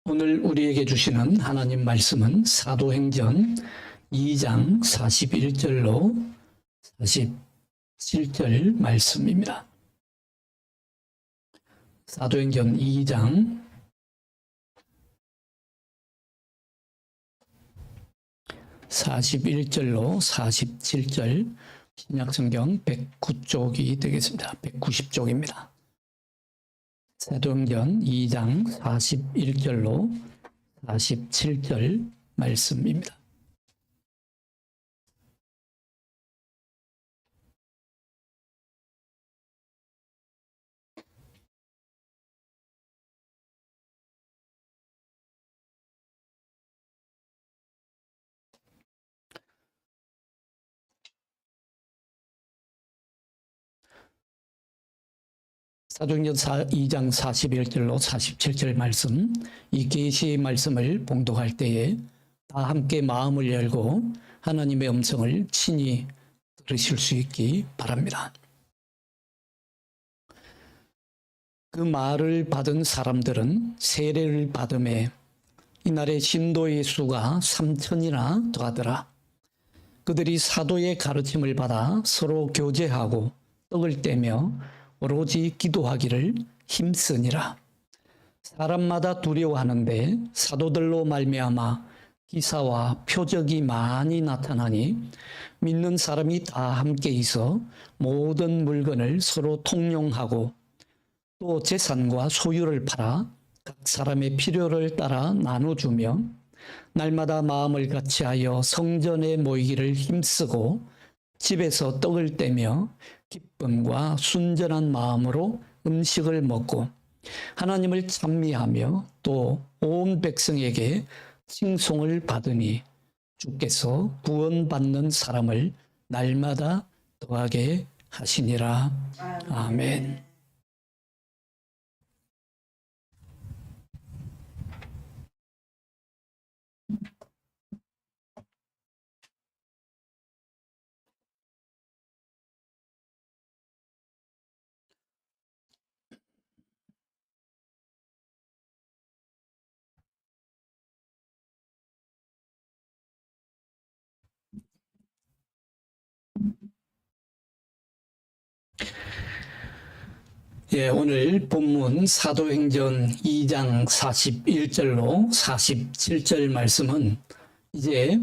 오늘 우리에게 주시는 하나님 말씀은 사도행전 2장 41절로 47절 말씀입니다. 사도행전 2장 41절로 47절 신약성경 109쪽이 되겠습니다. 190쪽입니다. 사도행전 2장 41절로 47절 말씀입니다. 사도행전 2장 41절로 47절 말씀, 이 계시의 말씀을 봉독할 때에 다 함께 마음을 열고 하나님의 음성을 친히 들으실 수 있기 바랍니다. 그 말을 받은 사람들은 세례를 받음에 이날의 신도의 수가 3,000이나 더하더라. 그들이 사도의 가르침을 받아 서로 교제하고 떡을 떼며 오로지 기도하기를 힘쓰니라. 사람마다 두려워하는데 사도들로 말미암아 기사와 표적이 많이 나타나니 믿는 사람이 다 함께 있어 모든 물건을 서로 통용하고 또 재산과 소유를 팔아 각 사람의 필요를 따라 나눠주며 날마다 마음을 같이하여 성전에 모이기를 힘쓰고 집에서 떡을 떼며 기쁨과 순전한 마음으로 음식을 먹고 하나님을 찬미하며 또 온 백성에게 칭송을 받으니 주께서 구원받는 사람을 날마다 더하게 하시니라. 아멘. 오늘 본문 사도행전 2장 41절로 47절 말씀은 이제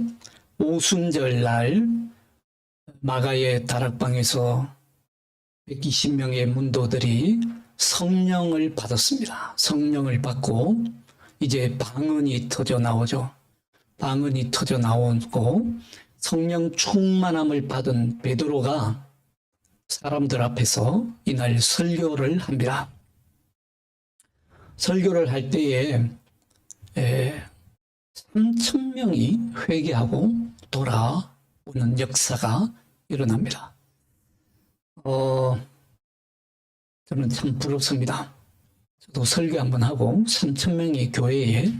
오순절 날 마가의 다락방에서 120명의 문도들이 성령을 받았습니다. 성령을 받고 이제 방언이 터져 나오죠. 방언이 터져 나오고 성령 충만함을 받은 베드로가 사람들 앞에서 이날 설교를 합니다. 설교를 할 때에 3,000명이 회개하고 돌아오는 역사가 일어납니다. 저는 참 부럽습니다. 저도 설교 한번 하고 3,000명이 교회에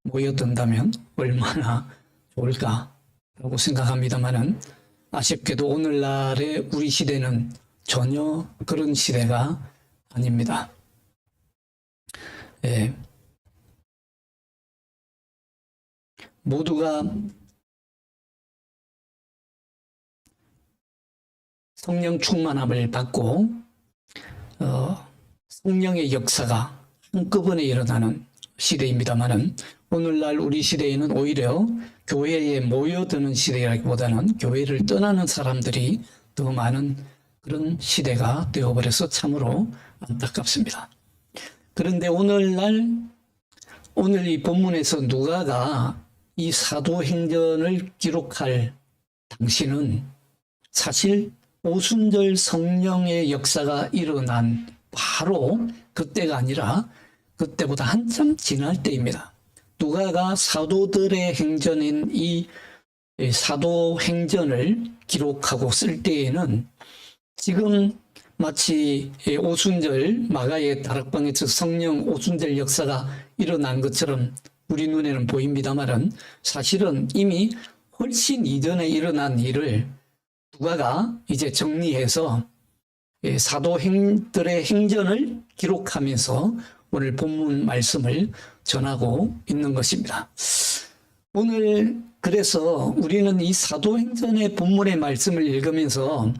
모여든다면 얼마나 좋을까라고 생각합니다만은 아쉽게도 오늘날의 우리 시대는 전혀 그런 시대가 아닙니다. 모두가 성령 충만함을 받고 성령의 역사가 한꺼번에 일어나는 시대입니다만은 오늘날 우리 시대에는 오히려 교회에 모여드는 시대라기보다는 교회를 떠나는 사람들이 더 많은 그런 시대가 되어버려서 참으로 안타깝습니다. 그런데 오늘 이 본문에서 누가가 이 사도행전을 기록할 당시는 사실 오순절 성령의 역사가 일어난 바로 그때가 아니라 그때보다 한참 지날 때입니다. 누가가 사도들의 행전인 이 사도행전을 기록하고 쓸 때에는 지금 마치 오순절 마가의 다락방에서 성령 오순절 역사가 일어난 것처럼 우리 눈에는 보입니다만은 사실은 이미 훨씬 이전에 일어난 일을 누가가 이제 정리해서 사도들의 행전을 기록하면서 오늘 본문 말씀을 전하고 있는 것입니다. 오늘 그래서 우리는 이 사도행전의 본문의 말씀을 읽으면서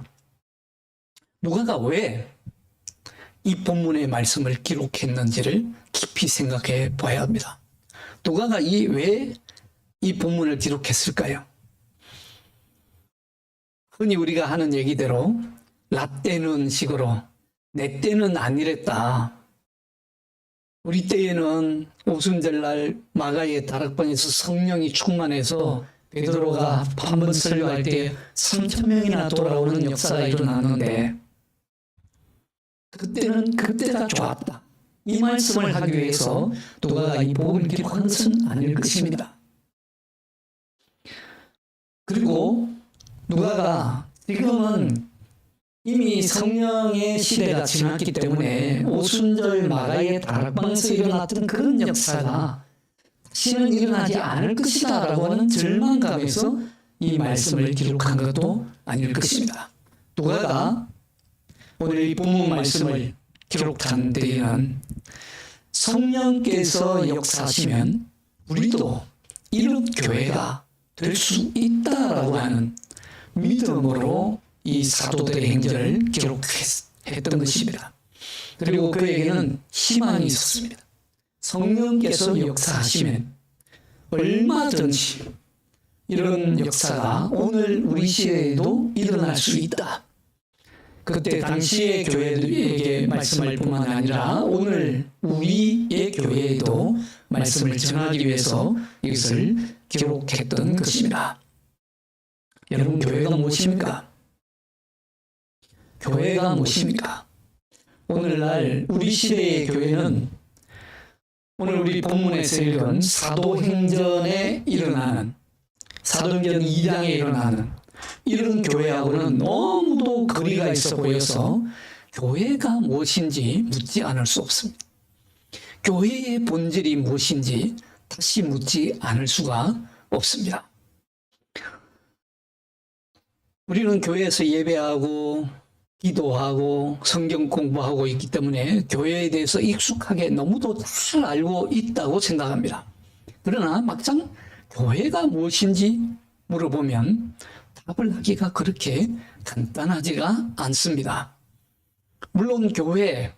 누가가 왜 이 본문의 말씀을 기록했는지를 깊이 생각해 봐야 합니다. 누가가 왜 이 본문을 기록했을까요? 흔히 우리가 하는 얘기대로 라떼는 식으로 내 때는 안 이랬다. 우리 때에는 오순절날 마가의 다락방에서 성령이 충만해서 베드로가 한 번 설교할 때 3,000명이나 돌아오는 역사가 일어났는데 그때는 그때가 좋았다. 이 말씀을 하기 위해서 누가가 이 복음을 기록한 것은 아닐 것입니다. 그리고 누가가 지금은 이미 성령의 시대가 지났기 때문에 오순절 마가의 다락방에서 일어났던 그런 역사가 다시는 일어나지 않을 것이다 라고 하는 절망감에서 이 말씀을 기록한 것도 아닐 것입니다. 누가가 오늘 이 본문 말씀을 기록한 데에는 성령께서 역사하시면 우리도 이런 교회가 될 수 있다라고 하는 믿음으로 이 사도들의 행전을 기록했던 것입니다. 그리고 그에게는 희망이 있었습니다. 성령께서 역사하시면 얼마든지 이런 역사가 오늘 우리 시대에도 일어날 수 있다. 그때 당시의 교회들에게 말씀할 뿐만 아니라 오늘 우리의 교회에도 말씀을 전하기 위해서 이것을 기록했던 것입니다. 여러분, 교회가 무엇입니까? 교회가 무엇입니까? 오늘날 우리 시대의 교회는 오늘 우리 본문에서 읽은 사도행전에 일어나는 사도행전 2장에 일어나는 이런 교회하고는 너무도 거리가 있어 보여서 교회가 무엇인지 묻지 않을 수 없습니다. 교회의 본질이 무엇인지 다시 묻지 않을 수가 없습니다. 우리는 교회에서 예배하고 기도하고 성경 공부하고 있기 때문에 교회에 대해서 익숙하게 너무도 잘 알고 있다고 생각합니다. 그러나 막상 교회가 무엇인지 물어보면 답을 하기가 그렇게 간단하지가 않습니다. 물론 교회,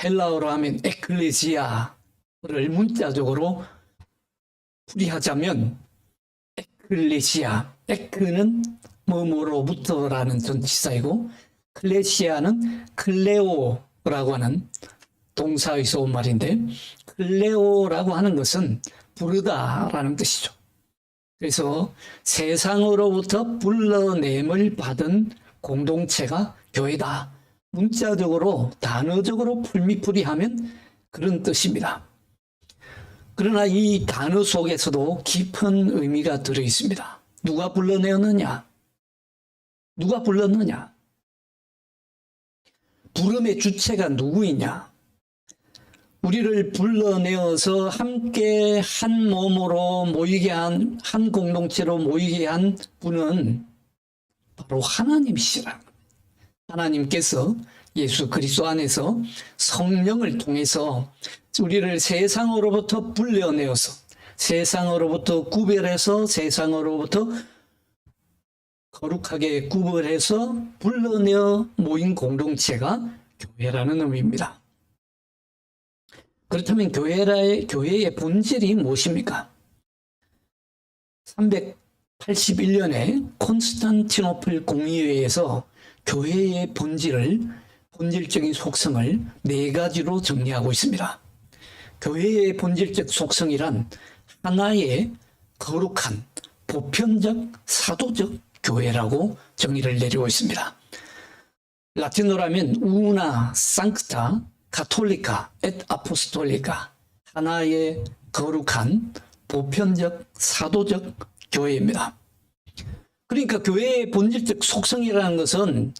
헬라어로 하면 에클레시아를 문자적으로 풀이하자면 에클레시아, 에크는 뭐뭐로부터라는 전치사이고 클레시아는 클레오라고 하는 동사에서 온 말인데 클레오라고 하는 것은 부르다라는 뜻이죠. 그래서 세상으로부터 불러냄을 받은 공동체가 교회다. 문자적으로 단어적으로 풀미풀이하면 그런 뜻입니다. 그러나 이 단어 속에서도 깊은 의미가 들어 있습니다. 누가 불러내었느냐? 누가 불렀느냐? 부름의 주체가 누구이냐? 우리를 불러내어서 함께 한 몸으로 모이게 한 공동체로 모이게 한 분은 바로 하나님이시라는 겁니다. 하나님께서 예수 그리스도 안에서 성령을 통해서 우리를 세상으로부터 불러내어서 세상으로부터 구별해서 세상으로부터 거룩하게 구별해서 불러내어 모인 공동체가 교회라는 의미입니다. 그렇다면 교회의 본질이 무엇입니까? 381년에 콘스탄티노플 공의회에서 교회의 본질적인 속성을 4가지로 정리하고 있습니다. 교회의 본질적 속성이란 하나의 거룩한 보편적 사도적 교회라고 정의를 내리고 있습니다. 라틴어로 하면 우나 상크타 카톨리카 엣 아포스톨리카, 하나의 거룩한 보편적 사도적 교회입니다. 그러니까 교회의 본질적 속성이라는 것은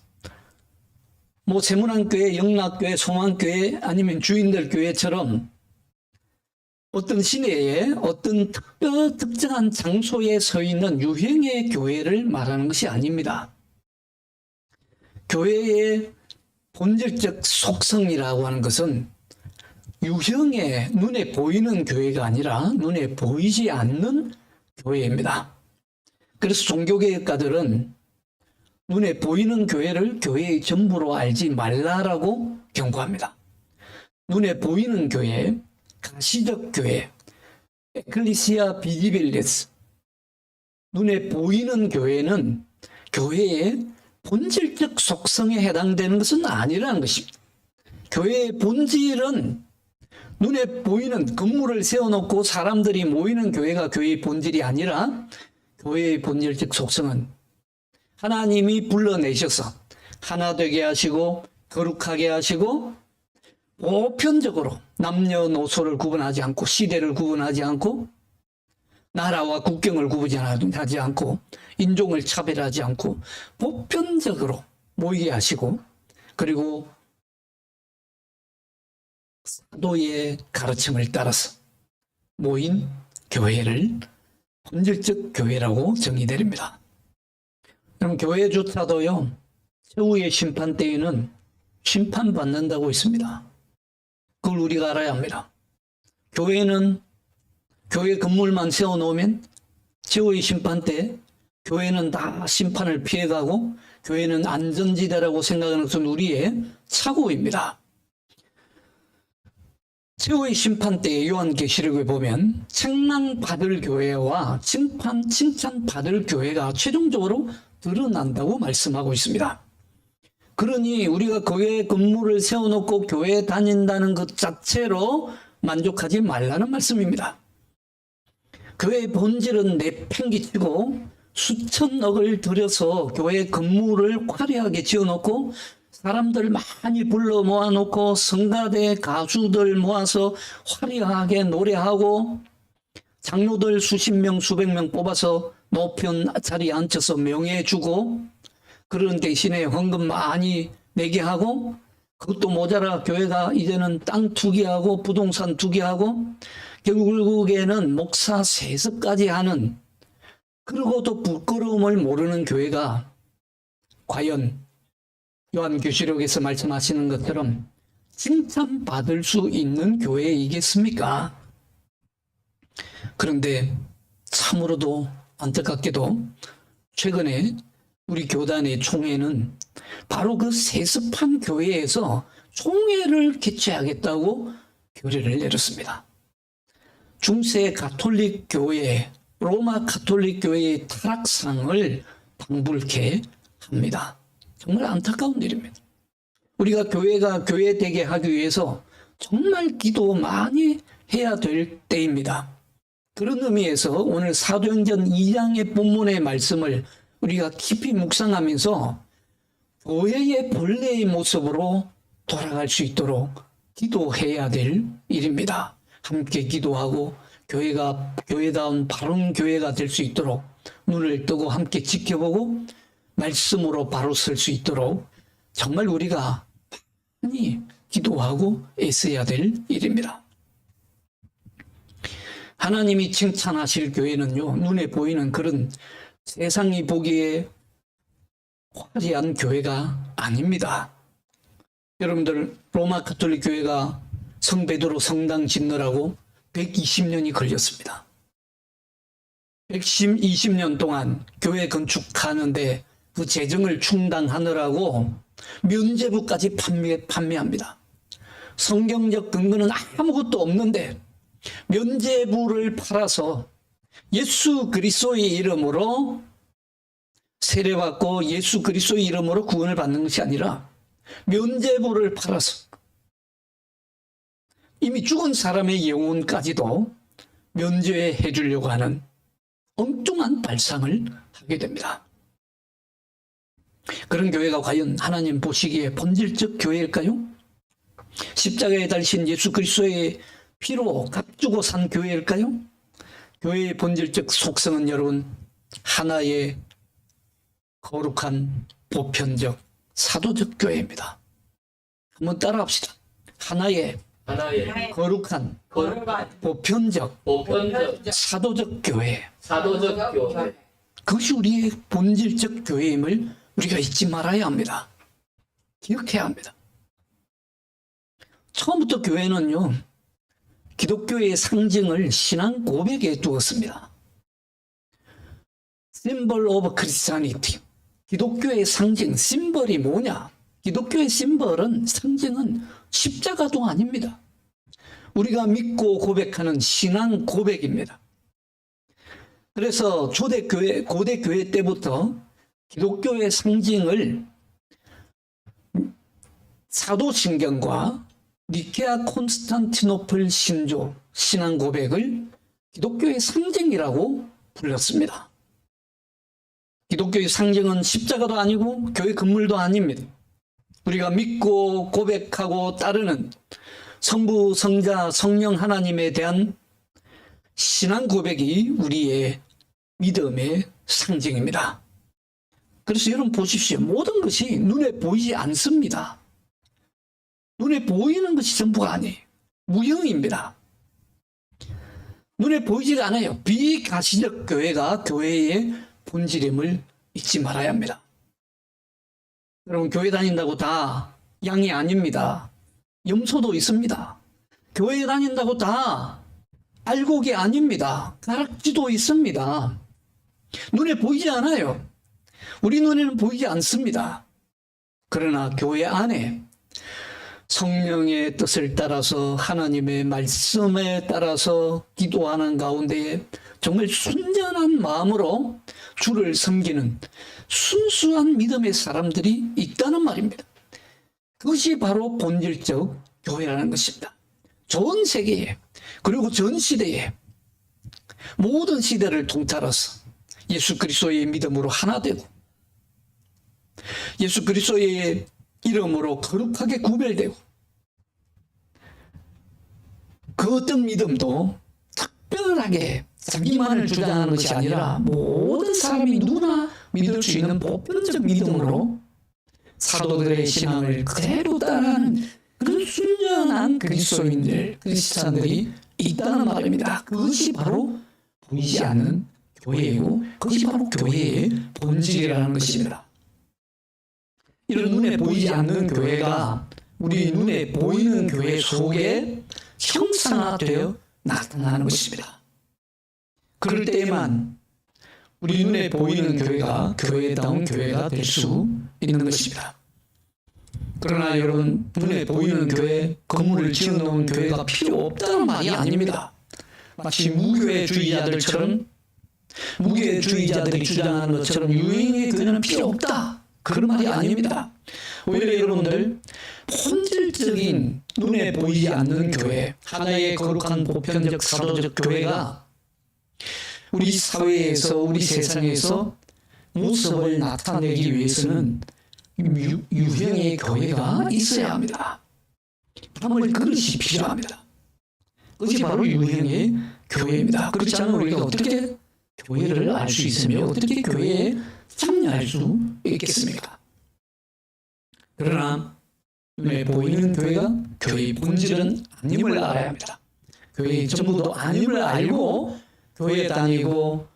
뭐 세문안교회, 영락교회, 소망교회 아니면 주인들 교회처럼 어떤 시내에 어떤 특정한 장소에 서 있는 유형의 교회를 말하는 것이 아닙니다. 교회의 본질적 속성이라고 하는 것은 유형의 눈에 보이는 교회가 아니라 눈에 보이지 않는 교회입니다. 그래서 종교개혁가들은 눈에 보이는 교회를 교회의 전부로 알지 말라라고 경고합니다. 눈에 보이는 교회, 가시적 교회, 에클리시아 비디빌리스, 눈에 보이는 교회는 교회의 본질적 속성에 해당되는 것은 아니라는 것입니다. 교회의 본질은 눈에 보이는 건물을 세워놓고 사람들이 모이는 교회가 교회의 본질이 아니라 교회의 본질적 속성은 하나님이 불러내셔서 하나 되게 하시고 거룩하게 하시고 보편적으로 남녀노소를 구분하지 않고 시대를 구분하지 않고 나라와 국경을 구분하지 않고 인종을 차별하지 않고 보편적으로 모이게 하시고 그리고 사도의 가르침을 따라서 모인 교회를 본질적 교회라고 정의드립니다. 그럼 교회조차도요, 최후의 심판 때에는 심판받는다고 있습니다. 그걸 우리가 알아야 합니다. 교회는 교회 건물만 세워놓으면 최후의 심판 때 교회는 다 심판을 피해가고 교회는 안전지대라고 생각하는 것은 우리의 착오입니다. 최후의 심판 때 요한계시록에 보면 책망받을 교회와 칭찬받을 교회가 최종적으로 드러난다고 말씀하고 있습니다. 그러니 우리가 교회 건물을 세워놓고 교회에 다닌다는 것 자체로 만족하지 말라는 말씀입니다. 교회의 본질은 내팽개치고 수천억을 들여서 교회 건물을 화려하게 지어놓고 사람들 많이 불러 모아놓고 성가대 가수들 모아서 화려하게 노래하고 장로들 수십 명 수백 명 뽑아서 높은 자리에 앉혀서 명예주고 그런 대신에 헌금 많이 내게 하고 그것도 모자라 교회가 이제는 땅 투기하고 부동산 투기하고 결국에는 목사 세습까지 하는 그러고도 부끄러움을 모르는 교회가 과연 요한계시록에서 말씀하시는 것처럼 칭찬받을 수 있는 교회이겠습니까? 그런데 참으로도 안타깝게도 최근에 우리 교단의 총회는 바로 그 세습한 교회에서 총회를 개최하겠다고 결의를 내렸습니다. 중세 가톨릭 교회, 로마 가톨릭 교회의 타락상을 방불케 합니다. 정말 안타까운 일입니다. 우리가 교회가 교회되게 하기 위해서 정말 기도 많이 해야 될 때입니다. 그런 의미에서 오늘 사도행전 2장의 본문의 말씀을 우리가 깊이 묵상하면서 교회의 본래의 모습으로 돌아갈 수 있도록 기도해야 될 일입니다. 함께 기도하고 교회가 교회다운 바른 교회가 될 수 있도록 눈을 뜨고 함께 지켜보고 말씀으로 바로 설 수 있도록 정말 우리가 많이 기도하고 애써야 될 일입니다. 하나님이 칭찬하실 교회는요, 눈에 보이는 그런 세상이 보기에 화려한 교회가 아닙니다. 여러분들 로마 가톨릭 교회가 성베드로 성당 짓느라고 120년이 걸렸습니다. 120년 동안 교회 건축하는데 그 재정을 충당하느라고 면죄부까지 판매합니다. 성경적 근거는 아무것도 없는데 면죄부를 팔아서 예수 그리스도의 이름으로 세례받고 예수 그리스도의 이름으로 구원을 받는 것이 아니라 면죄부를 팔아서 이미 죽은 사람의 영혼까지도 면죄해 주려고 하는 엉뚱한 발상을 하게 됩니다. 그런 교회가 과연 하나님 보시기에 본질적 교회일까요? 십자가에 달리신 예수 그리스도의 피로 값주고 산 교회일까요? 교회의 본질적 속성은 여러분 하나의 거룩한 보편적 사도적 교회입니다. 한번 따라합시다. 하나의 거룩한 보편적 사도적 교회. 그것이 우리의 본질적 교회임을 우리가 잊지 말아야 합니다. 기억해야 합니다. 처음부터 교회는요, 기독교의 상징을 신앙 고백에 두었습니다. Symbol of Christianity. 기독교의 상징, 심벌이 뭐냐? 기독교의 심벌은, 상징은 십자가도 아닙니다. 우리가 믿고 고백하는 신앙 고백입니다. 그래서 초대교회, 고대교회 때부터 기독교의 상징을 사도신경과 니케아 콘스탄티노플 신조, 신앙 고백을 기독교의 상징이라고 불렀습니다. 기독교의 상징은 십자가도 아니고 교회 건물도 아닙니다. 우리가 믿고 고백하고 따르는 성부, 성자, 성령 하나님에 대한 신앙 고백이 우리의 믿음의 상징입니다. 그래서 여러분 보십시오. 모든 것이 눈에 보이지 않습니다. 눈에 보이는 것이 전부가 아니에요. 무형입니다. 눈에 보이지가 않아요. 비가시적 교회가 교회의 본질임을 잊지 말아야 합니다. 여러분, 교회 다닌다고 다 양이 아닙니다. 염소도 있습니다. 교회 다닌다고 다 알곡이 아닙니다. 가락지도 있습니다. 눈에 보이지 않아요. 우리 눈에는 보이지 않습니다. 그러나 교회 안에 성령의 뜻을 따라서 하나님의 말씀에 따라서 기도하는 가운데에 정말 순전한 마음으로 주를 섬기는 순수한 믿음의 사람들이 있다는 말입니다. 그것이 바로 본질적 교회라는 것입니다. 전 세계에, 그리고 전 시대에, 모든 시대를 통틀어서 예수 그리스도의 믿음으로 하나 되고 예수 그리스도의 이름으로 거룩하게 구별되고, 그 어떤 믿음도 특별하게 자기만을 주장하는 것이 아니라 모든 사람이 누구나 믿을 수 있는 보편적 믿음으로 사도들의 신앙을 그대로 따르는 그런 순전한 그리스도인들, 크리스찬들이 있다는 말입니다. 그것이 바로 보이지 않는 교회이고, 그것이 바로 교회의 본질이라는 것입니다. 이런 눈에 보이지 않는 교회가 우리 눈에 보이는 교회 속에 형상화되어 나타나는 것입니다. 그럴 때에만 우리 눈에 보이는 교회가 교회다운 교회가 될 수 있는 것입니다. 그러나 여러분, 눈에 보이는 교회, 건물을 지어놓은 교회가 필요 없다는 말이 아닙니다. 마치 무교회주의자들처럼, 무교회주의자들이 주장하는 것처럼 유행의 교회는 필요 없다, 그런 말이 아닙니다. 오히려 여러분들, 본질적인 눈에 보이지 않는 교회, 하나의 거룩한 보편적 사도적 교회가 우리 사회에서, 우리 세상에서 모습을 나타내기 위해서는 유형의 교회가 있어야 합니다. 담을 그릇이 필요합니다. 그것이 바로 유형의 교회입니다. 그렇지 않으면 우리가 어떻게 교회를 알 수 있으며 어떻게 교회에 참여할 수 있겠습니까? 그러나 눈에 보이는 교회가 교회의 본질은 아님을 알아야 합니다. 교회의 전부도 아님을 알고 교회에 다니고,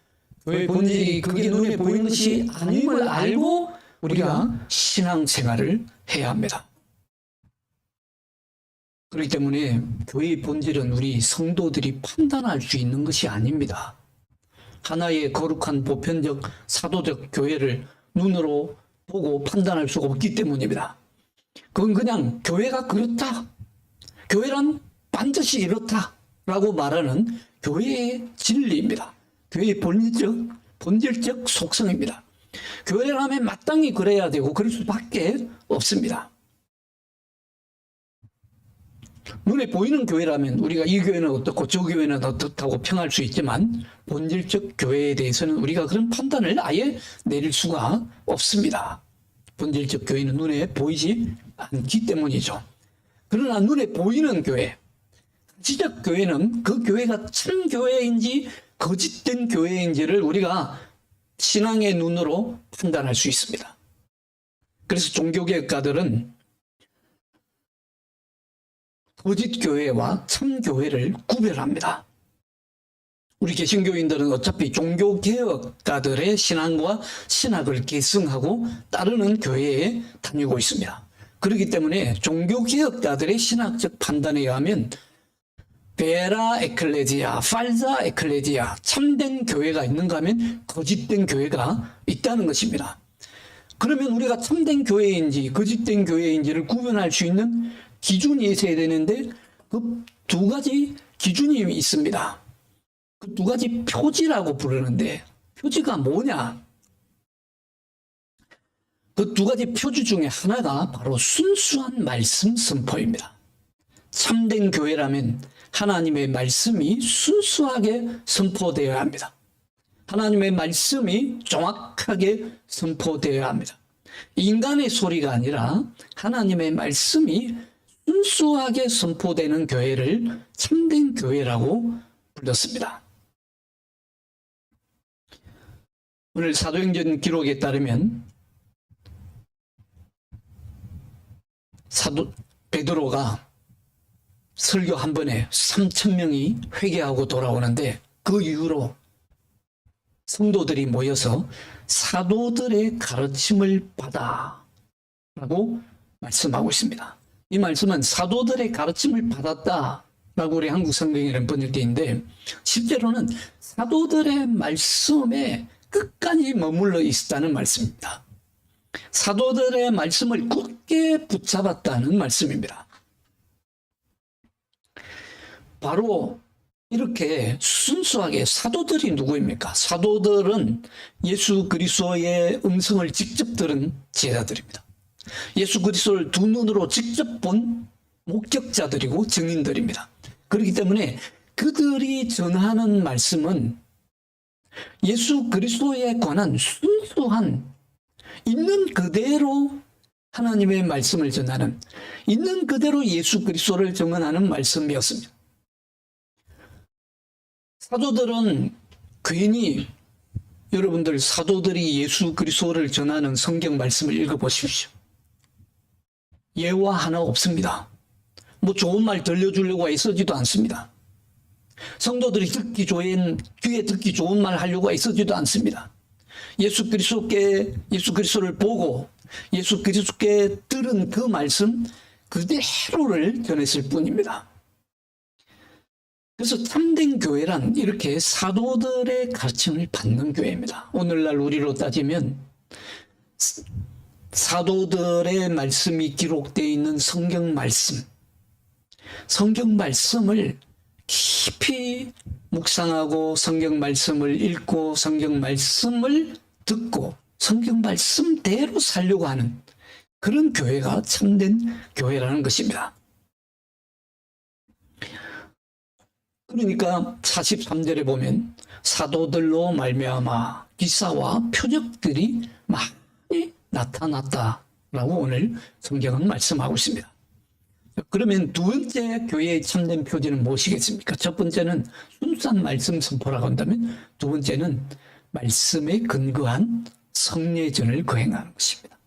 교회 본질이 그게 눈에 보이는 것이 아님을 알고 우리가 신앙생활을 해야 합니다. 그렇기 때문에 교회의 본질은 우리 성도들이 판단할 수 있는 것이 아닙니다. 하나의 거룩한 보편적 사도적 교회를 눈으로 보고 판단할 수가 없기 때문입니다. 그건 그냥 교회가 그렇다, 교회란 반드시 이렇다라고 말하는 교회의 진리입니다. 교회의 본질적 속성입니다. 교회라면 마땅히 그래야 되고 그럴 수밖에 없습니다. 눈에 보이는 교회라면 우리가 이 교회는 어떻고 저 교회는 어떻다고 평할 수 있지만, 본질적 교회에 대해서는 우리가 그런 판단을 아예 내릴 수가 없습니다. 본질적 교회는 눈에 보이지 않기 때문이죠. 그러나 눈에 보이는 교회, 지적 교회는 그 교회가 참 교회인지 거짓된 교회인지를 우리가 신앙의 눈으로 판단할 수 있습니다. 그래서 종교개혁가들은 거짓 교회와 참 교회를 구별합니다. 우리 개신교인들은 어차피 종교개혁가들의 신앙과 신학을 계승하고 따르는 교회에 다니고 있습니다. 그렇기 때문에 종교개혁가들의 신학적 판단에 의하면 베라 에클레지아, 팔자 에클레지아, 참된 교회가 있는가 하면 거짓된 교회가 있다는 것입니다. 그러면 우리가 참된 교회인지 거짓된 교회인지를 구분할 수 있는 기준이 있어야 되는데 그 두 가지 기준이 있습니다. 그 두 가지 표지라고 부르는데 표지가 뭐냐? 그 두 가지 표지 중에 하나가 바로 순수한 말씀 선포입니다. 참된 교회라면 하나님의 말씀이 순수하게 선포되어야 합니다. 하나님의 말씀이 정확하게 선포되어야 합니다. 인간의 소리가 아니라 하나님의 말씀이 순수하게 선포되는 교회를 참된 교회라고 불렀습니다. 오늘 사도행전 기록에 따르면 사도 베드로가 설교 한 번에 3,000명이 회개하고 돌아오는데 그 이후로 성도들이 모여서 사도들의 가르침을 받아라고 말씀하고 있습니다. 이 말씀은 사도들의 가르침을 받았다라고 우리 한국 성경에는 번역되어 실제로는 사도들의 말씀에 끝까지 머물러 있었다는 말씀입니다. 사도들의 말씀을 굳게 붙잡았다는 말씀입니다. 바로 이렇게 순수하게 사도들이 누구입니까? 사도들은 예수 그리스도의 음성을 직접 들은 제자들입니다. 예수 그리스도를 두 눈으로 직접 본 목격자들이고 증인들입니다. 그렇기 때문에 그들이 전하는 말씀은 예수 그리스도에 관한 순수한 있는 그대로 하나님의 말씀을 전하는 있는 그대로 예수 그리스도를 증언하는 말씀이었습니다. 사도들은 괜히 여러분들 사도들이 예수 그리스도를 전하는 성경 말씀을 읽어보십시오. 예화 하나 없습니다. 뭐 좋은 말 들려주려고 애쓰지도 않습니다. 성도들이 귀에 듣기 좋은 말 하려고 애쓰지도 않습니다. 예수 그리스도를 보고 예수 그리스도께 들은 그 말씀 그대로를 전했을 뿐입니다. 그래서 참된 교회란 이렇게 사도들의 가르침을 받는 교회입니다. 오늘날 우리로 따지면 사도들의 말씀이 기록되어 있는 성경 말씀을 깊이 묵상하고 성경 말씀을 읽고 성경 말씀을 듣고 성경 말씀대로 살려고 하는 그런 교회가 참된 교회라는 것입니다. 그러니까 43절에 보면 사도들로 말미암아 기사와 표적들이 많이 나타났다라고 오늘 성경은 말씀하고 있습니다. 그러면 두 번째 교회의 참된 표지는 무엇이겠습니까? 첫 번째는 순수한 말씀 선포라고 한다면 두 번째는 말씀에 근거한 성례전을 거행하는 것입니다.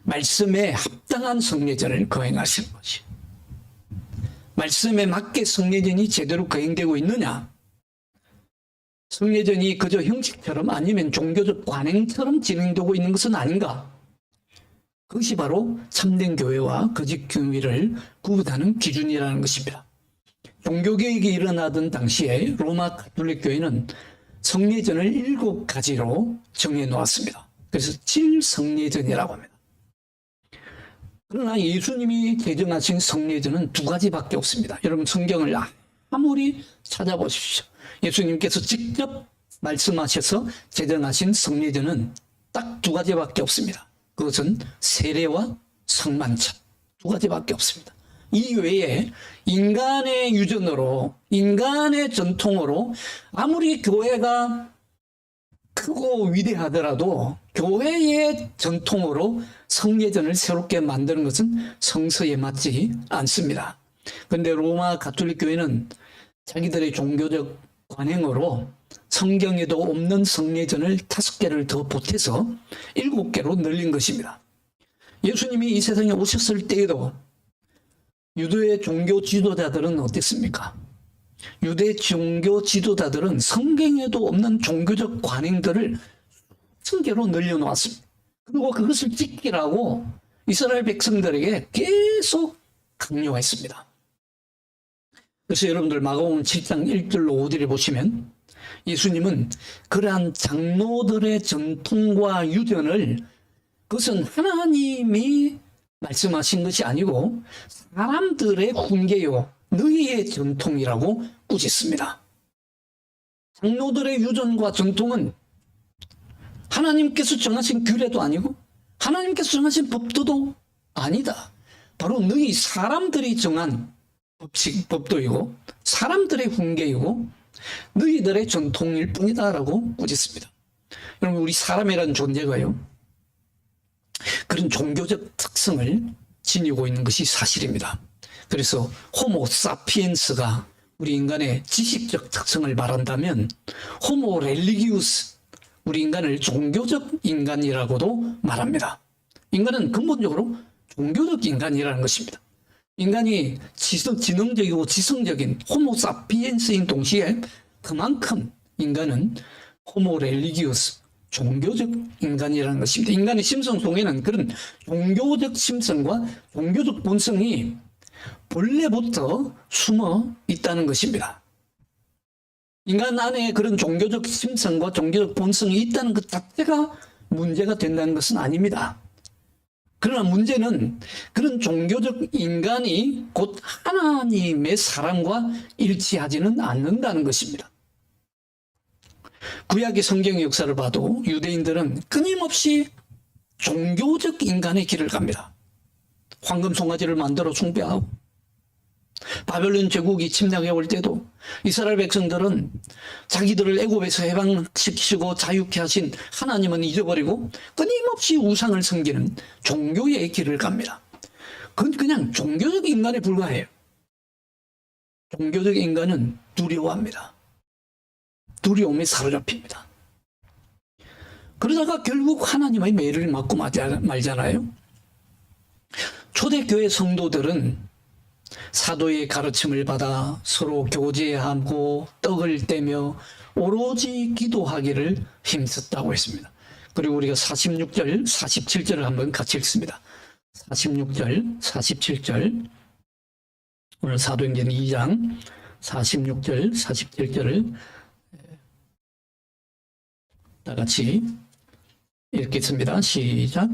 말씀에 합당한 성례전을 거행하시는 것이요. 말씀에 맞게 성례전이 제대로 거행되고 있느냐? 성례전이 그저 형식처럼 아니면 종교적 관행처럼 진행되고 있는 것은 아닌가? 그것이 바로 참된 교회와 거짓 교회를 구분하는 기준이라는 것입니다. 종교개혁이 일어나던 당시에 로마 가톨릭 교회는 성례전을 7가지로 정해놓았습니다. 그래서 7성례전이라고 합니다. 그러나 예수님이 제정하신 성례전은 2가지밖에 없습니다. 여러분 성경을 아무리 찾아보십시오. 예수님께서 직접 말씀하셔서 제정하신 성례전은 딱 2가지밖에 없습니다. 그것은 세례와 성만찬 2가지밖에 없습니다. 이 외에 인간의 유전으로 인간의 전통으로 아무리 교회가 크고 위대하더라도 교회의 전통으로 성례전을 새롭게 만드는 것은 성서에 맞지 않습니다. 그런데 로마 가톨릭 교회는 자기들의 종교적 관행으로 성경에도 없는 성례전을 5개를 더 보태서 7개로 늘린 것입니다. 예수님이 이 세상에 오셨을 때에도 유대 종교 지도자들은 어땠습니까? 유대 종교 지도자들은 성경에도 없는 종교적 관행들을 1000개로 늘려놓았습니다. 그리고 그것을 지키라고 이스라엘 백성들에게 계속 강요했습니다. 그래서 여러분들 마가복음 7장 1절로 5절에 보시면 예수님은 그러한 장로들의 전통과 유전을 그것은 하나님이 말씀하신 것이 아니고 사람들의 훈계요 너희의 전통이라고 꾸짖습니다. 장로들의 유전과 전통은 하나님께서 정하신 규례도 아니고 하나님께서 정하신 법도도 아니다. 바로 너희 사람들이 정한 법도이고 사람들의 훈계이고 너희들의 전통일 뿐이다라고 꾸짖습니다. 여러분, 우리 사람이라는 존재가요 그런 종교적 특성을 지니고 있는 것이 사실입니다. 그래서 호모 사피엔스가 우리 인간의 지식적 특성을 말한다면 호모 렐리기우스, 우리 인간을 종교적 인간이라고도 말합니다. 인간은 근본적으로 종교적 인간이라는 것입니다. 인간이 지능적이고 지성적인 호모 사피엔스인 동시에 그만큼 인간은 호모 렐리기우스, 종교적 인간이라는 것입니다. 인간의 심성 속에는 그런 종교적 심성과 종교적 본성이 본래부터 숨어 있다는 것입니다. 인간 안에 그런 종교적 심성과 종교적 본성이 있다는 것 자체가 문제가 된다는 것은 아닙니다. 그러나 문제는 그런 종교적 인간이 곧 하나님의 사랑과 일치하지는 않는다는 것입니다. 구약의 성경의 역사를 봐도 유대인들은 끊임없이 종교적 인간의 길을 갑니다. 황금 송아지를 만들어 숭배하고 바벨론 제국이 침략해 올 때도 이스라엘 백성들은 자기들을 애굽에서 해방시키시고 자유케 하신 하나님은 잊어버리고 끊임없이 우상을 섬기는 종교의 길을 갑니다. 그건 그냥 종교적 인간에 불과해요. 종교적 인간은 두려워합니다. 두려움에 사로잡힙니다. 그러다가 결국 하나님의 매를 맞고 말잖아요. 초대교회 성도들은 사도의 가르침을 받아 서로 교제하고 떡을 떼며 오로지 기도하기를 힘썼다고 했습니다. 그리고 우리가 46절, 47절을 한번 같이 읽습니다. 46절, 47절. 오늘 사도행전 2장 46절, 47절을 다 같이 읽겠습니다. 시작.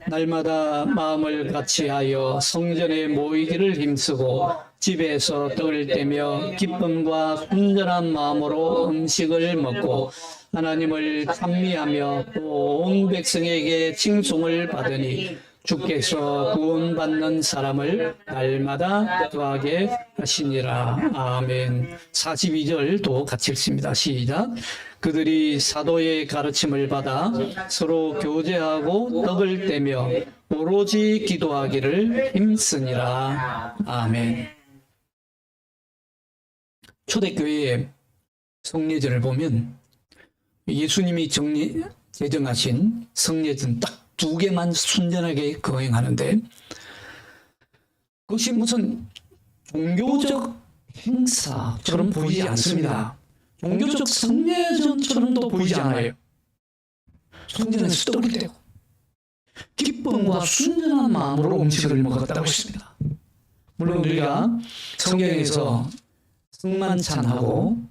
날마다 마음을 같이하여 성전에 모이기를 힘쓰고 집에서 떡을 떼며 기쁨과 순전한 마음으로 음식을 먹고 하나님을 찬미하며 또 온 백성에게 칭송을 받으니 주께서 구원받는 사람을 날마다 더하게 하시니라. 아멘. 42절도 같이 읽습니다. 시작. 그들이 사도의 가르침을 받아 서로 교제하고 떡을 떼며 오로지 기도하기를 힘쓰니라. 아멘. 초대교회의 성례절을 보면 예수님이 제정하신 성례전 딱 2개만 순전하게 거행하는데 그것이 무슨 종교적 행사처럼 보이지 않습니다. 종교적 성례전처럼도 보이지 않아요. 성전에서 떡을 떼고 기쁨과 순전한 마음으로 음식을 먹었다고 했습니다. 물론 우리가 성경에서 성만찬하고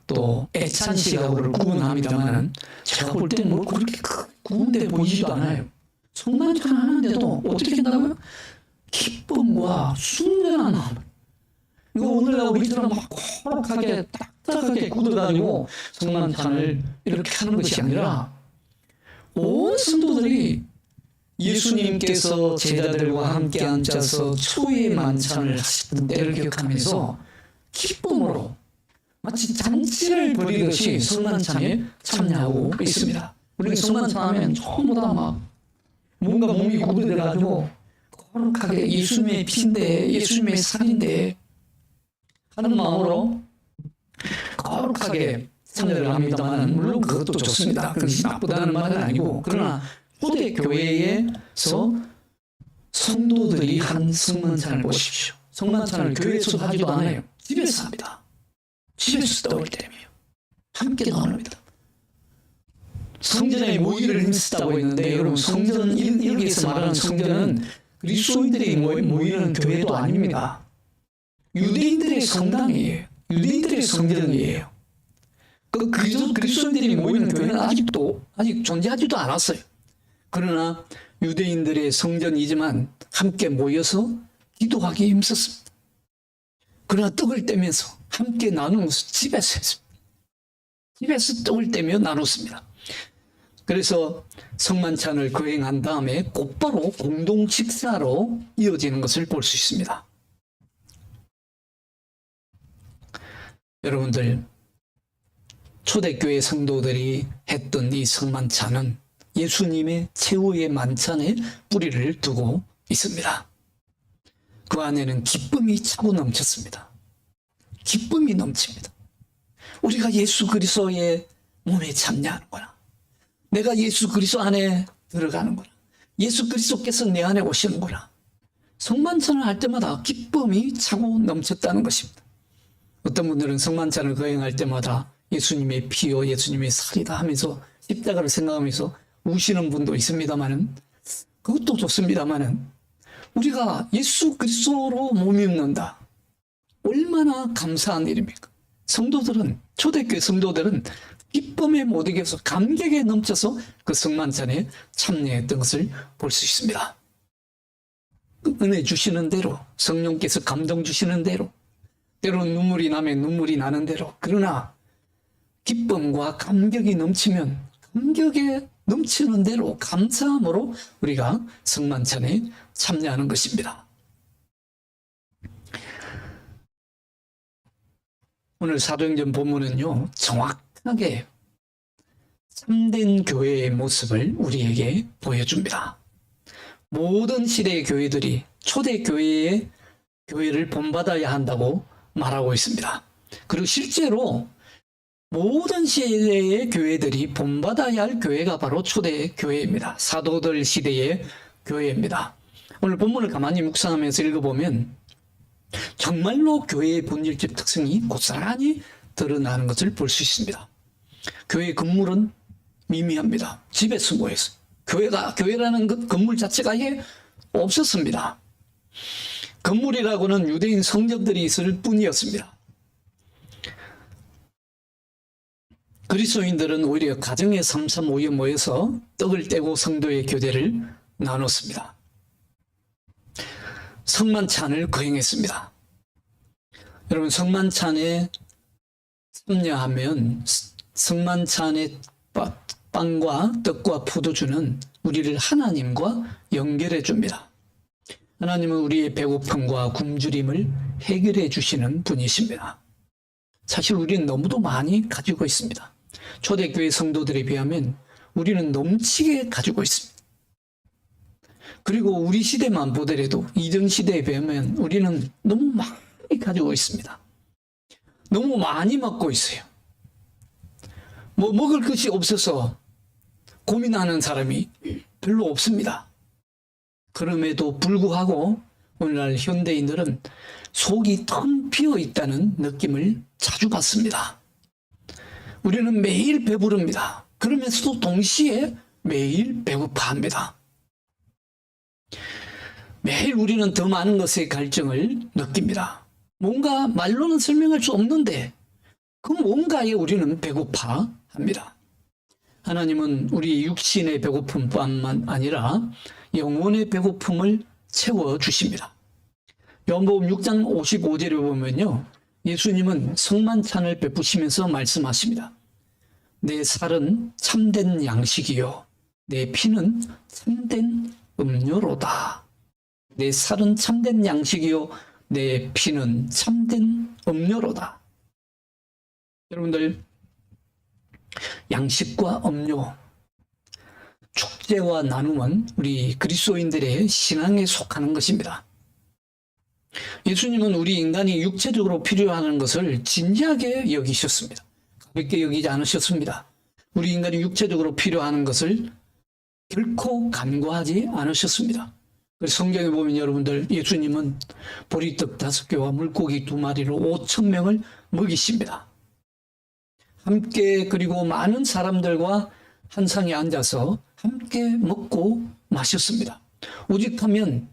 또 애찬식하고를 구분합니다만 제가 볼 때는 뭐 그렇게 구분돼 보이지도 않아요. 성만찬 하는데도 어떻게 한다고요? 기쁨과 순전한 마음. 이거 오늘날 우리처럼 막 거룩하게 딱딱하게 굳어가지고 성만찬을 이렇게 하는 것이 아니라 온 성도들이 예수님께서 제자들과 함께 앉아서 초의 만찬을 하시던 때를 기억하면서 기쁨으로 마치 잔치를 벌이듯이 성만찬에 참여하고 있습니다. 우리가 성만찬 하면 전부 다 막 뭔가 몸이 구부러져가지고 거룩하게 예수님의 피인데 예수님의 살인데 하는 마음으로 거룩하게 참여를 합니다만 물론 그것도 좋습니다. 그것이 나쁘다는 말은 아니고 그러나 초대교회에서 성도들이 한 성만찬을 보십시오. 성만찬을 교회에서 하지도 않아요. 집에서 합니다. 집에서 떡을 떼며 함께 나눕니다. 성전에 모이기를 힘쓰다고 했는데 여러분 성전 여기에서 말하는 성전은 그리스도인들이 모이는 교회도 아닙니다. 유대인들의 성당이에요. 유대인들의 성전이에요. 그리스도인들이 모이는 교회는 아직 존재하지도 않았어요. 그러나 유대인들의 성전이지만 함께 모여서 기도하기에 힘썼습니다. 그러나 떡을 떼면서 함께 나누는 것을 집에서 했습니다. 집에서 떡을 떼며 나눴습니다. 그래서 성만찬을 거행한 다음에 곧바로 공동 식사로 이어지는 것을 볼 수 있습니다. 여러분들, 초대교회 성도들이 했던 이 성만찬은 예수님의 최후의 만찬에 뿌리를 두고 있습니다. 그 안에는 기쁨이 차고 넘쳤습니다. 기쁨이 넘칩니다. 우리가 예수 그리스도의 몸에 참여하는구나. 내가 예수 그리스도 안에 들어가는구나. 예수 그리스도께서 내 안에 오시는구나. 성만찬을 할 때마다 기쁨이 차고 넘쳤다는 것입니다. 어떤 분들은 성만찬을 거행할 때마다 예수님의 피요 예수님의 살이다 하면서 십자가를 생각하면서 우시는 분도 있습니다만은, 그것도 좋습니다만은, 우리가 예수 그리스도로 몸 입는다. 얼마나 감사한 일입니까? 성도들은, 초대교회 성도들은 기쁨에 못 이겨서 감격에 넘쳐서 그 성만찬에 참여했던 것을 볼 수 있습니다. 그 은혜 주시는 대로, 성령께서 감동 주시는 대로, 때로는 눈물이 나면 눈물이 나는 대로, 그러나 기쁨과 감격이 넘치면 감격에 넘치는 대로 감사함으로 우리가 성만찬에 참여하는 것입니다. 오늘 사도행전 본문은요, 정확하게 참된 교회의 모습을 우리에게 보여줍니다. 모든 시대의 교회들이 초대교회의 교회를 본받아야 한다고 말하고 있습니다. 그리고 실제로 모든 시대의 교회들이 본받아야 할 교회가 바로 초대교회입니다. 사도들 시대의 교회입니다. 오늘 본문을 가만히 묵상하면서 읽어보면 정말로 교회의 본질적 특성이 고스란히 드러나는 것을 볼 수 있습니다. 교회의 건물은 미미합니다. 집에서 모여서. 교회라는 그 건물 자체가 아예 없었습니다. 건물이라고는 유대인 성전들이 있을 뿐이었습니다. 그리스도인들은 오히려 가정의 삼삼오에 모여서 떡을 떼고 성도의 교제를 나눴습니다. 성만찬을 거행했습니다. 여러분, 성만찬에 참여하면 성만찬의 빵과 떡과 포도주는 우리를 하나님과 연결해 줍니다. 하나님은 우리의 배고픔과 굶주림을 해결해 주시는 분이십니다. 사실 우리는 너무도 많이 가지고 있습니다. 초대교회 성도들에 비하면 우리는 넘치게 가지고 있습니다. 그리고 우리 시대만 보더라도 이전 시대에 비하면 우리는 너무 많이 가지고 있습니다. 너무 많이 먹고 있어요. 먹을 것이 없어서 고민하는 사람이 별로 없습니다. 그럼에도 불구하고 오늘날 현대인들은 속이 텅 비어 있다는 느낌을 자주 받습니다. 우리는 매일 배부릅니다. 그러면서도 동시에 매일 배고파합니다. 매일 우리는 더 많은 것의 갈증을 느낍니다. 뭔가 말로는 설명할 수 없는데 그 뭔가에 우리는 배고파합니다. 하나님은 우리 육신의 배고픔뿐만 아니라 영혼의 배고픔을 채워주십니다. 요한복음 6장 55절에 보면요, 예수님은 성만찬을 베푸시면서 말씀하십니다. 내 살은 참된 양식이요 내 피는 참된 음료로다. 내 살은 참된 양식이요 내 피는 참된 음료로다. 여러분들, 양식과 음료, 축제와 나눔은 우리 그리스도인들의 신앙에 속하는 것입니다. 예수님은 우리 인간이 육체적으로 필요하는 것을 진지하게 여기셨습니다. 가볍게 여기지 않으셨습니다. 우리 인간이 육체적으로 필요하는 것을 결코 간과하지 않으셨습니다. 그래서 성경에 보면 여러분들, 예수님은 보리떡 5개와 물고기 2마리로 5,000명을 먹이십니다. 함께, 그리고 많은 사람들과 한 상에 앉아서 함께 먹고 마셨습니다. 오직하면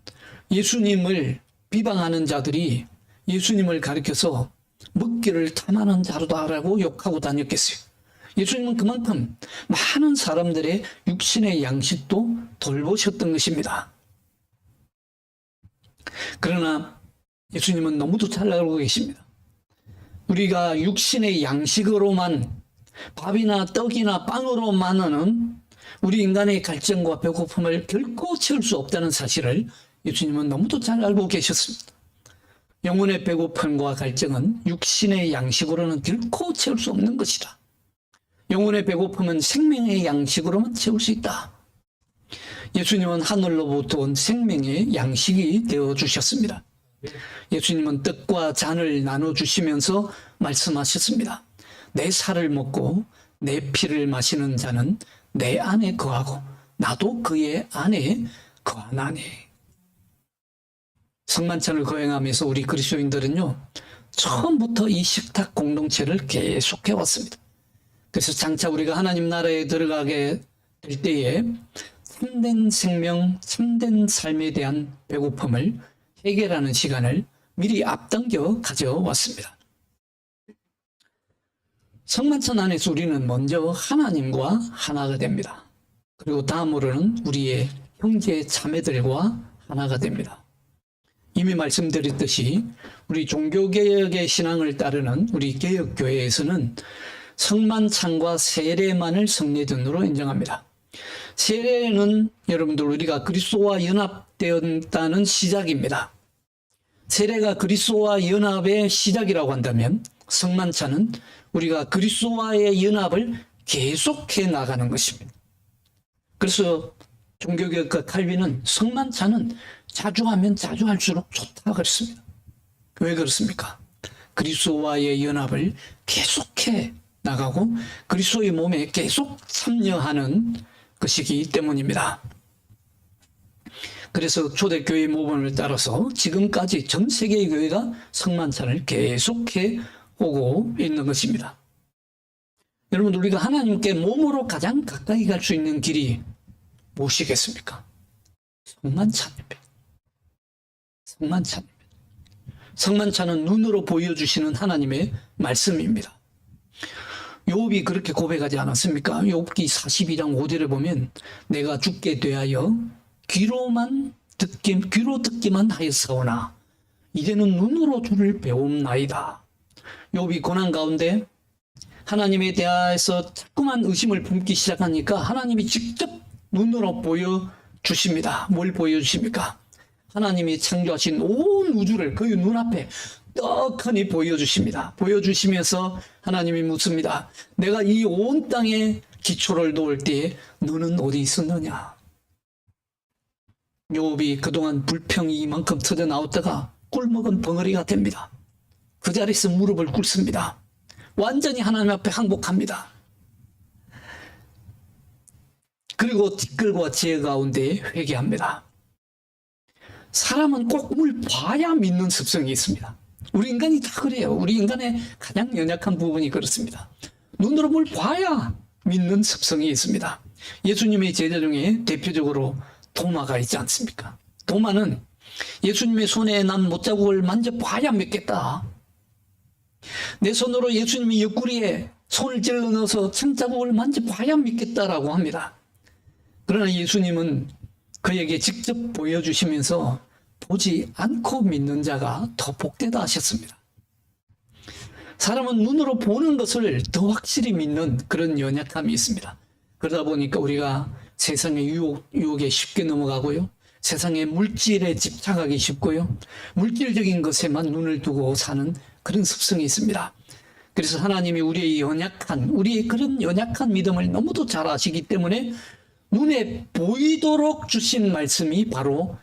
예수님을 비방하는 자들이 예수님을 가리켜서 먹기를 탐하는 자로다라고 욕하고 다녔겠어요? 예수님은 그만큼 많은 사람들의 육신의 양식도 돌보셨던 것입니다. 그러나 예수님은 너무도 잘 알고 계십니다. 우리가 육신의 양식으로만, 밥이나 떡이나 빵으로만은 우리 인간의 갈증과 배고픔을 결코 채울 수 없다는 사실을 예수님은 너무도 잘 알고 계셨습니다. 영혼의 배고픔과 갈증은 육신의 양식으로는 결코 채울 수 없는 것이다. 영혼의 배고픔은 생명의 양식으로만 채울 수 있다. 예수님은 하늘로부터 온 생명의 양식이 되어주셨습니다. 예수님은 떡과 잔을 나눠주시면서 말씀하셨습니다. 내 살을 먹고 내 피를 마시는 자는 내 안에 거하고 나도 그의 안에 거하나니. 성만찬을 거행하면서 우리 그리스도인들은요, 처음부터 이 식탁 공동체를 계속해 왔습니다. 그래서 장차 우리가 하나님 나라에 들어가게 될 때에 참된 생명, 참된 삶에 대한 배고픔을 해결하는 시간을 미리 앞당겨 가져왔습니다. 성만찬 안에서 우리는 먼저 하나님과 하나가 됩니다. 그리고 다음으로는 우리의 형제 자매들과 하나가 됩니다. 이미 말씀드렸듯이 우리 종교개혁의 신앙을 따르는 우리 개혁교회에서는 성만찬과 세례만을 성례전으로 인정합니다. 세례는 여러분들 우리가 그리스도와 연합되었다는 시작입니다. 세례가 그리스도와 연합의 시작이라고 한다면 성만찬은 우리가 그리스도와의 연합을 계속해 나가는 것입니다. 그래서 종교개혁가 칼빈은 성만찬은 자주 하면 자주 할수록 좋다 그랬습니다. 왜 그렇습니까? 그리스도와의 연합을 계속해 나가고 그리스도의 몸에 계속 참여하는 것이기 때문입니다. 그래서 초대교회 모범을 따라서 지금까지 전 세계의 교회가 성만찬을 계속해 오고 있는 것입니다. 여러분, 우리가 하나님께 몸으로 가장 가까이 갈 수 있는 길이 무엇이겠습니까? 성만찬입니다. 성만찬입니다. 성만찬은 눈으로 보여주시는 하나님의 말씀입니다. 욥이 그렇게 고백하지 않았습니까? 욥기 42장 5절에 보면 내가 죽게 되하여 귀로 듣기만 하였사오나 이제는 눈으로 주를 배움나이다. 욥이 고난 가운데 하나님에 대해서 자꾸만 의심을 품기 시작하니까 하나님이 직접 눈으로 보여주십니다. 뭘 보여주십니까? 하나님이 창조하신 온 우주를 그의 눈앞에 떡하니 보여주십니다. 보여주시면서 하나님이 묻습니다. 내가 이 온 땅에 기초를 놓을 때에 너는 어디 있었느냐? 욥이 그동안 불평이 이만큼 터져나왔다가 꿀먹은 벙어리가 됩니다. 그 자리에서 무릎을 꿇습니다. 완전히 하나님 앞에 항복합니다. 그리고 티끌과 지혜 가운데 회개합니다. 사람은 꼭 뭘 봐야 믿는 습성이 있습니다. 우리 인간이 다 그래요. 우리 인간의 가장 연약한 부분이 그렇습니다. 눈으로 뭘 봐야 믿는 습성이 있습니다. 예수님의 제자 중에 대표적으로 도마가 있지 않습니까? 도마는 예수님의 손에 난 못자국을 만져봐야 믿겠다. 내 손으로 예수님의 옆구리에 손을 찔러 넣어서 침자국을 만져봐야 믿겠다라고 합니다. 그러나 예수님은 그에게 직접 보여주시면서 보지 않고 믿는 자가 더 복되다 하셨습니다. 사람은 눈으로 보는 것을 더 확실히 믿는 그런 연약함이 있습니다. 그러다 보니까 우리가 세상의 유혹에 쉽게 넘어가고요. 세상의 물질에 집착하기 쉽고요. 물질적인 것에만 눈을 두고 사는 그런 습성이 있습니다. 그래서 하나님이 우리의 그런 연약한 믿음을 너무도 잘 아시기 때문에 눈에 보이도록 주신 말씀이 바로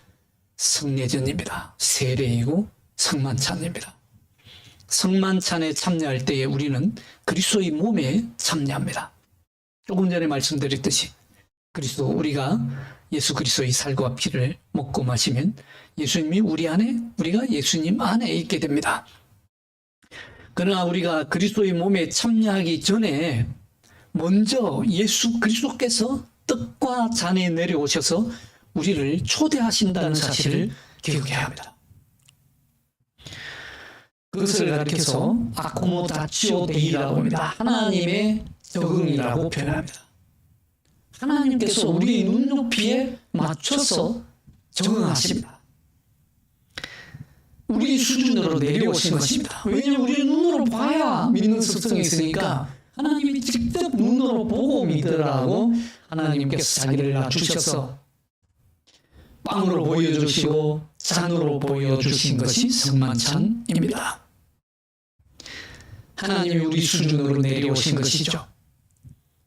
성례전입니다. 세례이고 성만찬입니다. 성만찬에 참여할 때에 우리는 그리스도의 몸에 참여합니다. 조금 전에 말씀드렸듯이 우리가 예수 그리스도의 살과 피를 먹고 마시면 예수님이 우리 안에, 우리가 예수님 안에 있게 됩니다. 그러나 우리가 그리스도의 몸에 참여하기 전에 먼저 예수 그리스도께서 떡과 잔에 내려오셔서 우리를 초대하신다는 사실을 기억해야 합니다. 그것을 가리켜서 아코모다치오 데이라고 합니다. 하나님의 적응이라고 표현합니다. 하나님께서 우리의 눈높이에 맞춰서 적응하십니다. 우리 수준으로 내려오신 것입니다. 왜냐하면 우리는 눈으로 봐야 믿는 습성이 있으니까 하나님이 직접 눈으로 보고 믿으라고 하나님께서 자기를 낮추셔서 빵으로 보여주시고 잔으로 보여주신 것이 성만찬입니다. 하나님이 우리 수준으로 내려오신 것이죠.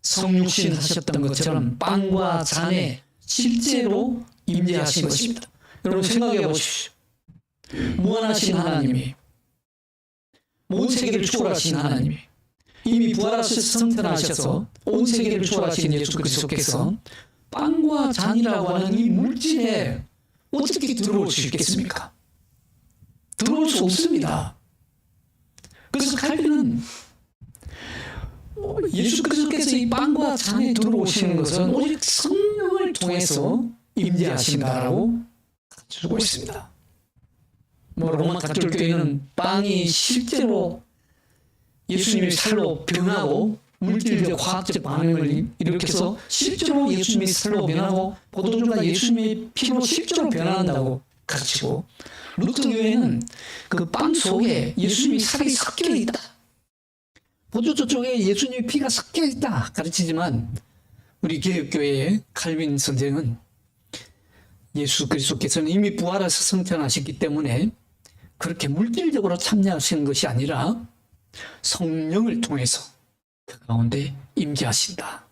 성육신 하셨던 것처럼 빵과 잔에 실제로 임재하신 것입니다. 여러분 생각해 보십시오. 무한하신 하나님이, 온 세계를 초월하신 하나님이, 이미 부활하셔서 성탄하셔서 온 세계를 초월하신 예수 그리스도께서 빵과 잔이라고 하는 이 물질에 어떻게 들어올 수 있겠습니까? 들어올 수 없습니다. 그래서 칼빈은 예수 그리스도께서 이 빵과 잔에 들어오시는 것은 오직 성령을 통해서 임재하신다라고 가르쳐주고 있습니다. 로마 가톨교회는 빵이 실제로 예수님의 살로 변하고 물질적 과학적 반응을 일으켜서 실제로 예수님의 살로 변하고 포도주가 예수님의 피로 실제로 변한다고 가르치고, 루터 교회는 그 빵 속에 예수님의 살이 섞여 있다, 포도주 쪽에 예수님의 피가 섞여 있다 가르치지만, 우리 개혁교회의 칼빈 선생은 예수 그리스도께서는 이미 부활해서 성탄하셨기 때문에 그렇게 물질적으로 참여하시는 것이 아니라 성령을 통해서 그 가운데 임재하신다.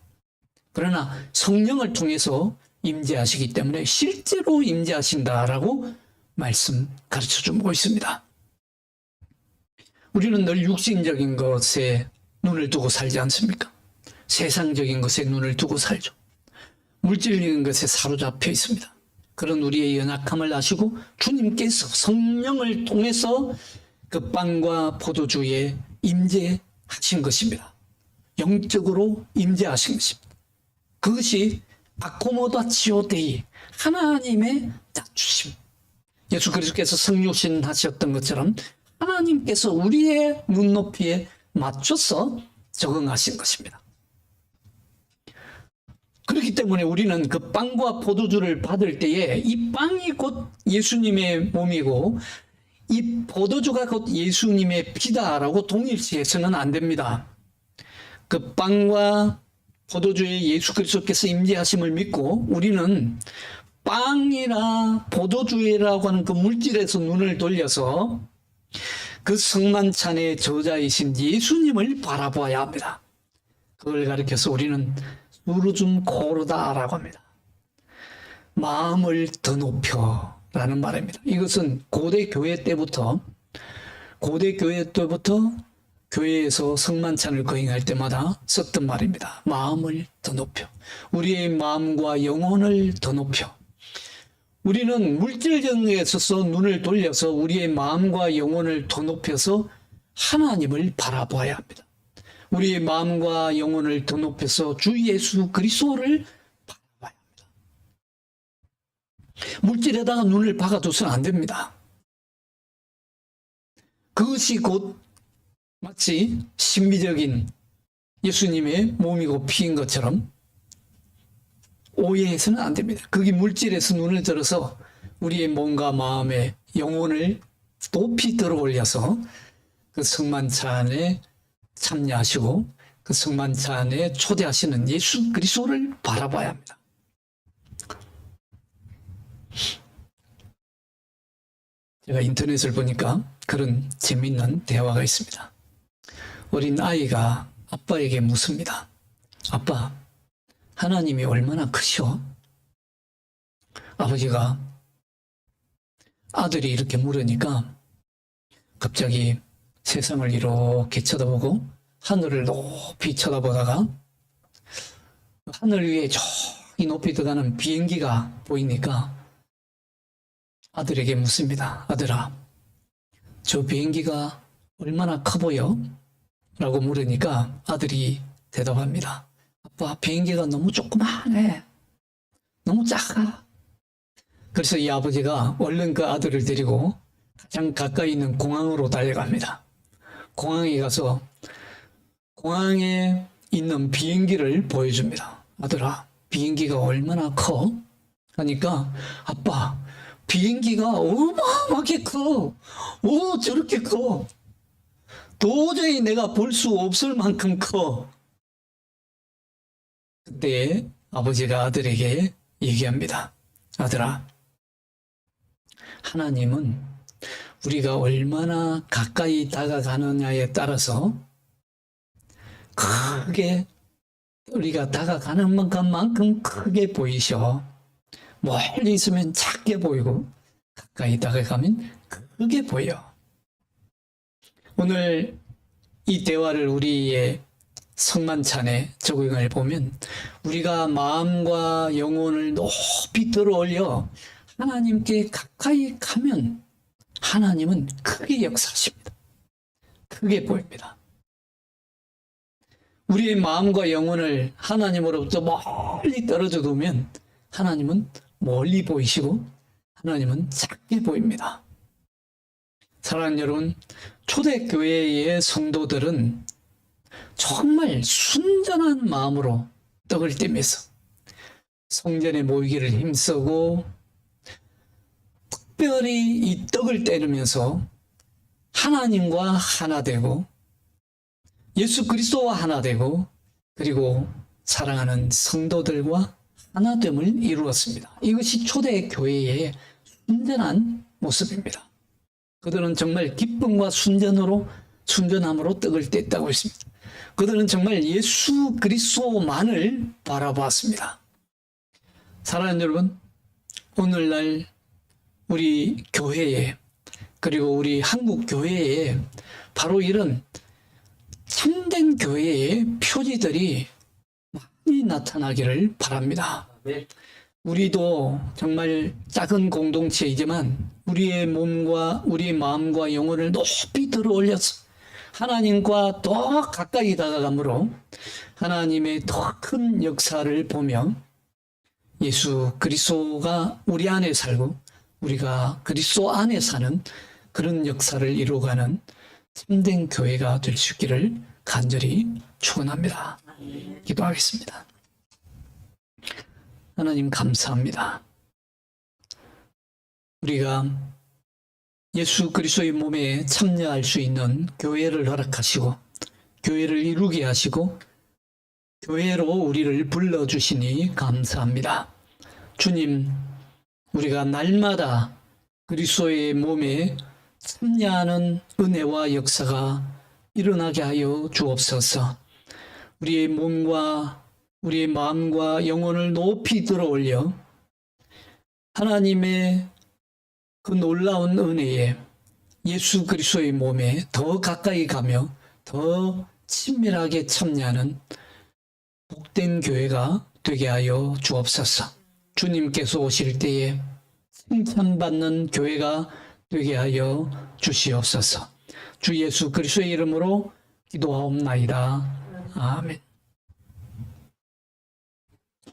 그러나 성령을 통해서 임재하시기 때문에 실제로 임재하신다라고 말씀 가르쳐주고 있습니다. 우리는 늘 육신적인 것에 눈을 두고 살지 않습니까? 세상적인 것에 눈을 두고 살죠. 물질적인 것에 사로잡혀 있습니다. 그런 우리의 연약함을 아시고 주님께서 성령을 통해서 그 빵과 포도주에 임재하신 것입니다. 영적으로 임재하신 것입니다. 그것이 아코모다치오 데이, 하나님의 낮추심. 예수 그리스도께서 성육신 하셨던 것처럼 하나님께서 우리의 눈높이에 맞춰서 적응하신 것입니다. 그렇기 때문에 우리는 그 빵과 포도주를 받을 때에 이 빵이 곧 예수님의 몸이고 이 포도주가 곧 예수님의 피다라고 동일시해서는 안 됩니다. 그 빵과 포도주에 예수 그리스도께서 임재하심을 믿고 우리는 빵이나 포도주라고 하는 그 물질에서 눈을 돌려서 그 성만찬의 저자이신 예수님을 바라보아야 합니다. 그걸 가리켜서 우리는 수르줌 코르다라고 합니다. 마음을 더 높여라는 말입니다. 이것은 고대 교회 때부터 교회에서 성만찬을 거행할 때마다 썼던 말입니다. 마음을 더 높여. 우리의 마음과 영혼을 더 높여. 우리는 물질적인 데 있어서 눈을 돌려서 우리의 마음과 영혼을 더 높여서 하나님을 바라봐야 합니다. 우리의 마음과 영혼을 더 높여서 주 예수 그리스도를 바라봐야 합니다. 물질에다가 눈을 박아둬서는 안 됩니다. 그것이 곧 마치 신비적인 예수님의 몸이고 피인 것처럼 오해해서는 안 됩니다. 그게 물질에서 눈을 들어서 우리의 몸과 마음의 영혼을 높이 들어올려서 그 성만찬에 참여하시고 그 성만찬에 초대하시는 예수 그리스도를 바라봐야 합니다. 제가 인터넷을 보니까 그런 재미있는 대화가 있습니다. 어린 아이가 아빠에게 묻습니다. 아빠, 하나님이 얼마나 크시오? 아버지가 아들이 이렇게 물으니까 갑자기 세상을 이렇게 쳐다보고 하늘을 높이 쳐다보다가 하늘 위에 저기 높이 들어가는 비행기가 보이니까 아들에게 묻습니다. 아들아, 저 비행기가 얼마나 커 보여? 라고 물으니까 아들이 대답합니다. 아빠, 비행기가 너무 조그만해. 너무 작아. 그래서 이 아버지가 얼른 그 아들을 데리고 가장 가까이 있는 공항으로 달려갑니다. 공항에 가서 공항에 있는 비행기를 보여줍니다. 아들아, 비행기가 얼마나 커? 하니까 아빠, 비행기가 어마어마하게 커. 오, 저렇게 커. 도저히 내가 볼 수 없을 만큼 커. 그때 아버지가 아들에게 얘기합니다. 아들아, 하나님은 우리가 얼마나 가까이 다가가느냐에 따라서 크게 우리가 다가가는 만큼 크게 보이셔. 멀리 있으면 작게 보이고 가까이 다가가면 크게 보여. 오늘 이 대화를 우리의 성만찬에 적용을 보면 우리가 마음과 영혼을 높이 들어올려 하나님께 가까이 가면 하나님은 크게 역사하십니다. 크게 보입니다. 우리의 마음과 영혼을 하나님으로부터 멀리 떨어져 두면 하나님은 멀리 보이시고 하나님은 작게 보입니다. 사랑하는 여러분, 초대교회의 성도들은 정말 순전한 마음으로 떡을 떼면서 성전에 모이기를 힘쓰고 특별히 이 떡을 떼면서 하나님과 하나 되고 예수 그리스도와 하나 되고 그리고 사랑하는 성도들과 하나됨을 이루었습니다. 이것이 초대교회의 순전한 모습입니다. 그들은 정말 기쁨과 순전함으로 떡을 뗐다고 했습니다. 그들은 정말 예수 그리스도만을 바라보았습니다. 사랑하는 여러분, 오늘날 우리 교회에 그리고 우리 한국 교회에 바로 이런 참된 교회의 표지들이 많이 나타나기를 바랍니다. 우리도 정말 작은 공동체이지만 우리의 몸과 우리의 마음과 영혼을 높이 들어올려서 하나님과 더 가까이 다가감으로 하나님의 더 큰 역사를 보며 예수 그리스도가 우리 안에 살고 우리가 그리스도 안에 사는 그런 역사를 이루어가는 참된 교회가 될 수 있기를 간절히 축원합니다. 기도하겠습니다. 하나님 감사합니다. 우리가 예수 그리스도의 몸에 참여할 수 있는 교회를 허락하시고 교회를 이루게 하시고 교회로 우리를 불러주시니 감사합니다. 주님, 우리가 날마다 그리스도의 몸에 참여하는 은혜와 역사가 일어나게 하여 주옵소서. 우리의 몸과 우리의 마음과 영혼을 높이 들어올려 하나님의 그 놀라운 은혜에 예수 그리스도의 몸에 더 가까이 가며 더 친밀하게 참여하는 복된 교회가 되게 하여 주옵소서. 주님께서 오실 때에 칭찬받는 교회가 되게 하여 주시옵소서. 주 예수 그리스도의 이름으로 기도하옵나이다. 아멘.